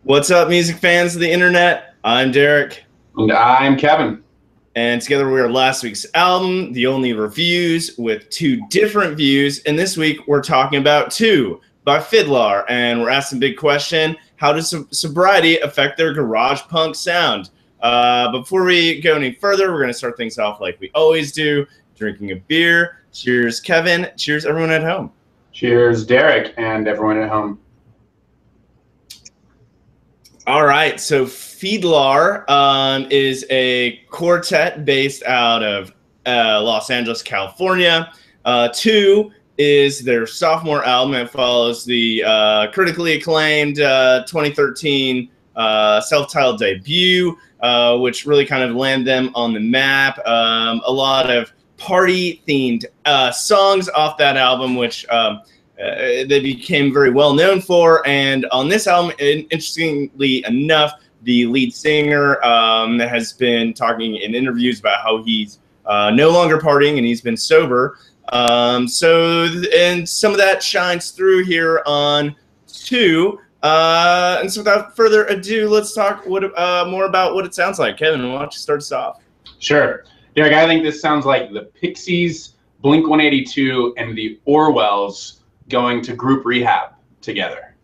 What's up, music fans of the internet? I'm Derek. And I'm Kevin. And together we are last week's album, The Only Reviews, with two different views. And this week we're talking about Two by FIDLAR. And we're asking the big question, how does sobriety affect their garage punk sound? Before we go any further, we're going to start things off like we always do, drinking a beer. Cheers, Kevin. Cheers, everyone at home. Cheers, Derek, and everyone at home. All right, so FIDLAR is a quartet based out of Los Angeles, California. Two is their sophomore album. It follows the critically acclaimed 2013 self-titled debut, which really kind of landed them on the map. A lot of party-themed songs off that album, which they became very well known for. And on this album, interestingly enough, the lead singer has been talking in interviews about how he's no longer partying and he's been sober. And some of that shines through here on Two. And so without further ado, let's talk more about what it sounds like. Kevin, why don't you start us off? Sure. Derek, I think this sounds like the Pixies, Blink-182, and the Orwells going to group rehab together.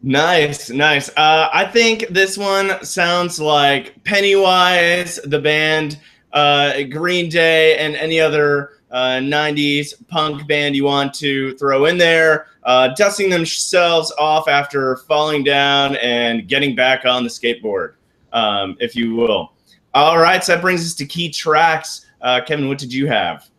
Nice, nice. I think this one sounds like Pennywise, the band, Green Day, and any other 90s punk band you want to throw in there, dusting themselves off after falling down and getting back on the skateboard, if you will. All right, so that brings us to key tracks. Kevin, what did you have?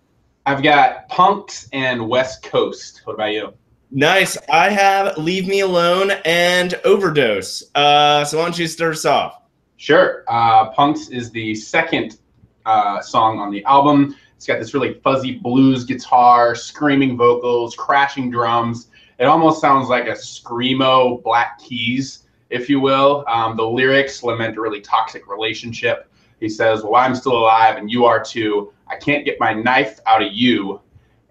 I've got Punks and West Coast. What about you? Nice. I have Leave Me Alone and Overdose. So why don't you start us off? Sure. Punks is the second song on the album. It's got this really fuzzy blues guitar, screaming vocals, crashing drums. It almost sounds like a screamo Black Keys, if you will. The lyrics lament a really toxic relationship. He says, well, I'm still alive and you are too. I can't get my knife out of you.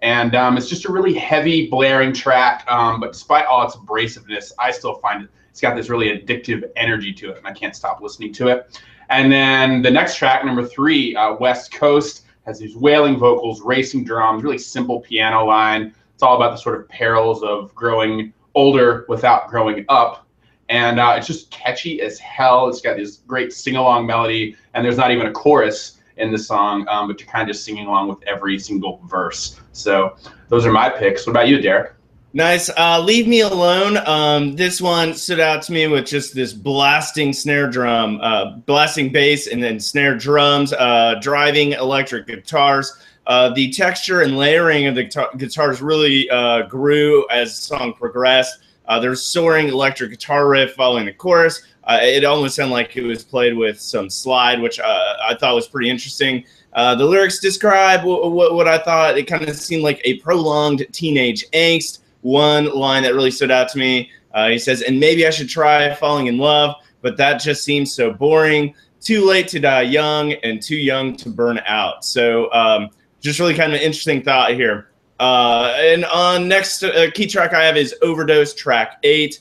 And it's just a really heavy, blaring track. But despite all its abrasiveness, I still find it's got this really addictive energy to it, and I can't stop listening to it. And then the next track, number 3, West Coast, has these wailing vocals, racing drums, really simple piano line. It's all about the sort of perils of growing older without growing up. And it's just catchy as hell. It's got this great sing-along melody, and there's not even a chorus in the song, but you're kind of just singing along with every single verse. So those are my picks. What about you, Derek? Nice. Leave Me Alone. This one stood out to me with just this blasting snare drum, blasting bass, and then snare drums, driving electric guitars. The texture and layering of the guitars really grew as the song progressed. There's soaring electric guitar riff following the chorus. It almost sounded like it was played with some slide, which I thought was pretty interesting. The lyrics describe what I thought. It kind of seemed like a prolonged teenage angst. One line that really stood out to me, he says, and maybe I should try falling in love, but that just seems so boring. Too late to die young and too young to burn out. So just really kind of an interesting thought here. And on next key track I have is Overdose, track 8.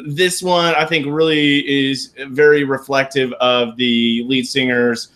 This one I think really is very reflective of the lead singer's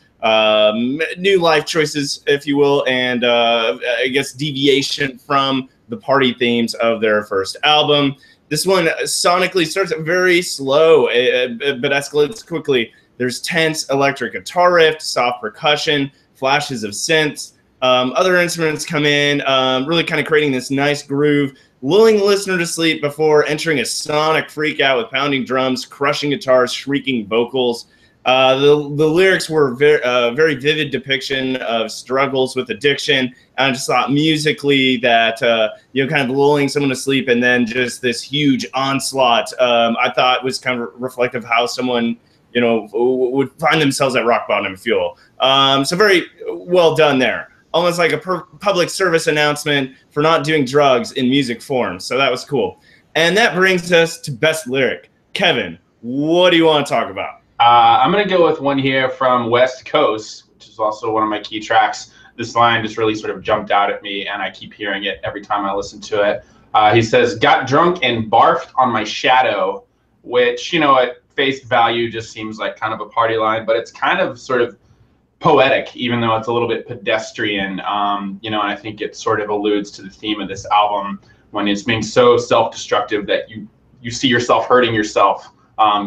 new life choices, if you will, and I guess deviation from the party themes of their first album. This one sonically starts very slow, but escalates quickly. There's tense electric guitar riff, soft percussion, flashes of synths. Other instruments come in, really kind of creating this nice groove, lulling the listener to sleep before entering a sonic freak out with pounding drums, crushing guitars, shrieking vocals. The lyrics were very vivid depiction of struggles with addiction. And I just thought musically that, kind of lulling someone to sleep and then just this huge onslaught, I thought was kind of reflective of how someone, would find themselves at rock bottom, if you will. So very well done there. Almost like a public service announcement for not doing drugs in music form. So that was cool. And that brings us to best lyric. Kevin, what do you want to talk about? I'm going to go with one here from West Coast, which is also one of my key tracks. This line just really sort of jumped out at me, and I keep hearing it every time I listen to it. He says, got drunk and barfed on my shadow. which, you know, at face value just seems like kind of a party line, but it's kind of sort of poetic, even though it's a little bit pedestrian. You know, and I think it sort of alludes to the theme of this album when it's being so self-destructive that you see yourself hurting yourself.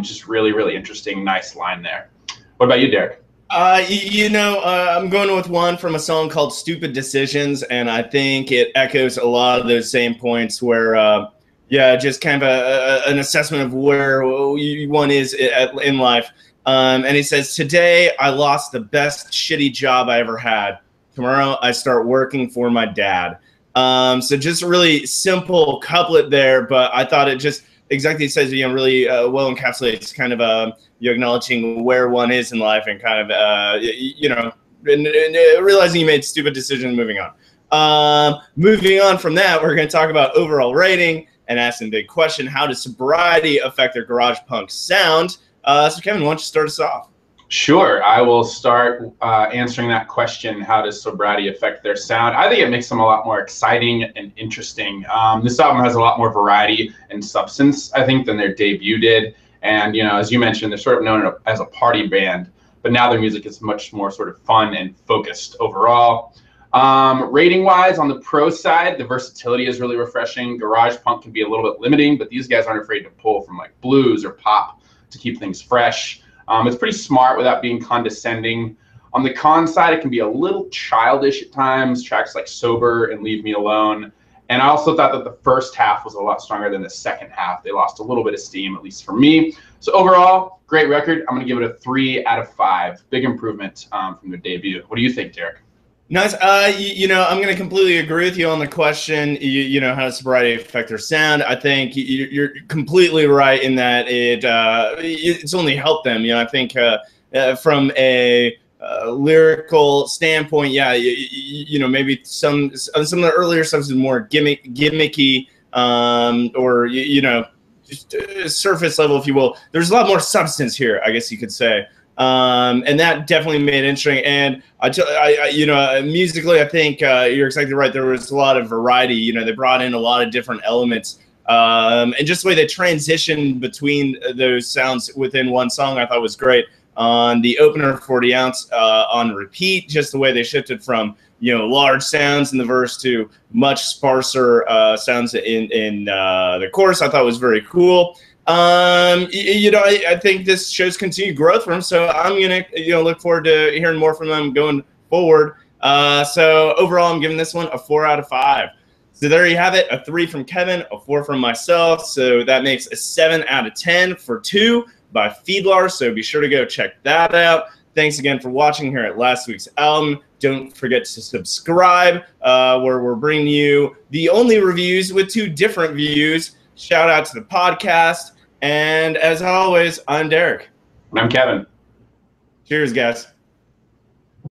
Just really, really interesting, nice line there. What about you, Derek? I'm going with one from a song called Stupid Decisions, and I think it echoes a lot of those same points where, just kind of an assessment of where one is in life. And he says, today I lost the best shitty job I ever had. Tomorrow I start working for my dad. So just a really simple couplet there, but I thought it just exactly says, really well encapsulates kind of, acknowledging where one is in life and kind of, and realizing you made stupid decisions, moving on. Moving on from that, we're going to talk about overall rating and ask the big question, how does sobriety affect their garage punk sound? So Kevin, why don't you start us off? Sure, I will start answering that question. How does sobriety affect their sound? I think it makes them a lot more exciting and interesting. This album has a lot more variety and substance, I think, than their debut did. And, as you mentioned, they're sort of known as a party band, but now their music is much more sort of fun and focused overall. Rating-wise, on the pro side, the versatility is really refreshing. Garage punk can be a little bit limiting, but these guys aren't afraid to pull from like blues or pop to keep things fresh. It's pretty smart without being condescending. On the con side, it can be a little childish at times, tracks like Sober and Leave Me Alone. And I also thought that the first half was a lot stronger than the second half. They lost a little bit of steam, at least for me. So overall, great record. I'm going to give it a 3 out of 5. Big improvement from their debut. What do you think, Derek? Nice. I'm going to completely agree with you on the question, how does sobriety affect their sound? I think you're completely right in that it's only helped them. I think from a lyrical standpoint, maybe some of the earlier stuff is more gimmicky, or just surface level, if you will. There's a lot more substance here, I guess you could say. And that definitely made it interesting. And musically, I think you're exactly right. There was a lot of variety. They brought in a lot of different elements, and just the way they transitioned between those sounds within one song, I thought was great. On the opener, 40 ounce on repeat, just the way they shifted from large sounds in the verse to much sparser sounds in the chorus, I thought was very cool. I think this shows continued growth for them, so I'm gonna look forward to hearing more from them going forward. So overall, I'm giving this one a 4 out of 5. So there you have it, a 3 from Kevin, a 4 from myself. So that makes a 7 out of 10 for 2 by FIDLAR. So be sure to go check that out. Thanks again for watching here at last week's album. Don't forget to subscribe, where we're bringing you the only reviews with 2 different views. Shout out to the podcast. And as always, I'm Derek. And I'm Kevin. Cheers, guys.